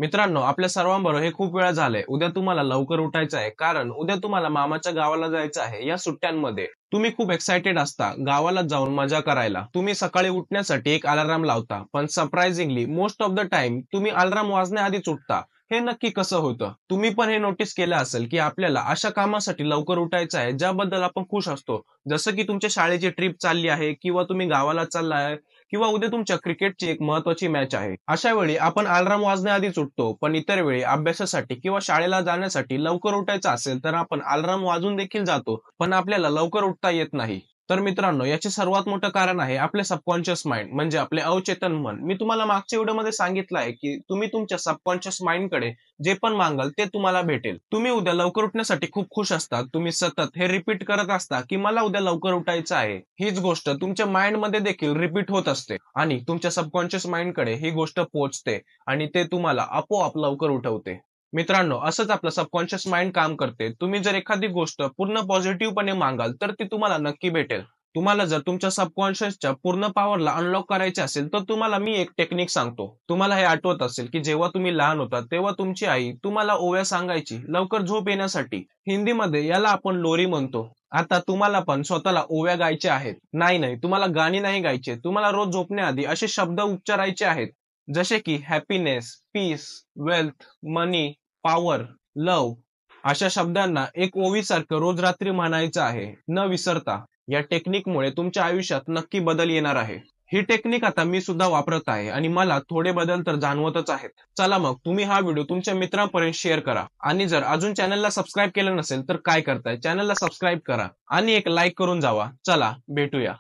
मित्रांनो, आपल्या सर्वांबरोबर हे खूप वेळा झालंय. उद्या तुम्हाला लवकर उठायचं आहे, कारण उद्या तुम्हाला मामाच्या गावाला जायचं आहे. या सुट्ट्यांमध्ये तुम्ही खूप एक्साइटेड असता गावाला जाऊन मजा करायला. तुम्ही सकाळी उठण्यासाठी एक अलार्म लावता, पण surprisingly most of the time तुम्ही अलार्म वाजण्याआधीच उठता. हे नक्की कसं होतं? तुम्ही पण हे नोटीस केलं असेल, की आपल्याला अशा कामासाठी लवकर उठायचं आहे, ज्याबद्दल आपण खुश असतो. जसं की तुमच्या शाळेची ट्रिप चालली आहे किंवा तुम्ही गावाला चाललाय किंवा उद्या तुमच्या क्रिकेटची एक महत्त्वाची मॅच आहे. अशा वेळी आपण अलार्म वाजण्याआधीच उठतो, पण इतर वेळी अभ्यासासाठी किंवा शाळेला जाण्यासाठी लवकर उठायचं असेल तर आपण अलार्म वाजून देखील जातो, पण आपल्याला लवकर उठता येत नाही. तर मित्रांनो, याचे सर्वात मोठं कारण आहे आपले सबकॉन्शियस माइंड, म्हणजे आपले अवचेतन मन. मी तुम्हाला मागच्या व्हिडिओमध्ये सांगितलं आहे, की तुम्ही तुमच्या सबकॉन्शियस माइंडकडे जे पण मागाल ते तुम्हाला भेटेल. तुम्ही उद्या लवकर उठण्यासाठी खूप खुश असता. तुम्ही सतत हे रिपीट करत असता, की मला उद्या लवकर उठायचं आहे. हीच गोष्ट तुमच्या माइंडमध्ये देखील रिपीट होत असते आणि तुमच्या सबकॉन्शियस माइंडकडे ही गोष्ट पोहोचते आणि ते तुम्हाला आपोआप लवकर उठवते. मित्रांनो, असंच आपलं सबकॉन्शियस माइंड काम करते. तुम्ही जर एखादी गोष्ट पूर्ण पॉझिटिव्हपणे मागाल तर ती तुम्हाला नक्की भेटेल. तुम्हाला जर तुमच्या सबकॉन्शियसच्या पूर्ण पॉवरला अनलॉक करायचे असेल तर तुम्हाला मी एक टेक्निक सांगतो. तुम्हाला हे आठवत असेल, की जेव्हा तुम्ही लहान होता तेव्हा तुमची आई तुम्हाला ओव्या सांगायची लवकर झोप येण्यासाठी. हिंदीमध्ये याला आपण लोरी म्हणतो. आता तुम्हाला पण स्वतःला ओव्या गायच्या आहेत. नाही नाही, तुम्हाला गाणी नाही गायचे. तुम्हाला रोज झोपण्याआधी असे शब्द उच्चारायचे आहेत. जसे की हॅपीनेस, पीस, वेल्थ, मनी, पॉवर, लव्ह अशा शब्दांना एक ओवीसारखं रोज रात्री म्हणायचं आहे, न विसरता. या टेक्निकमुळे तुमच्या आयुष्यात नक्की बदल येणार आहे. ही टेक्निक आता मी सुद्धा वापरत आहे आणि मला थोडे बदल तर जाणवतच आहेत. चला मग तुम्ही हा व्हिडिओ तुमच्या मित्रांपर्यंत शेअर करा आणि जर अजून चॅनलला सबस्क्राईब केलं नसेल तर काय करताय, चॅनलला सबस्क्राईब करा आणि एक लाईक करून जावा. चला भेटूया.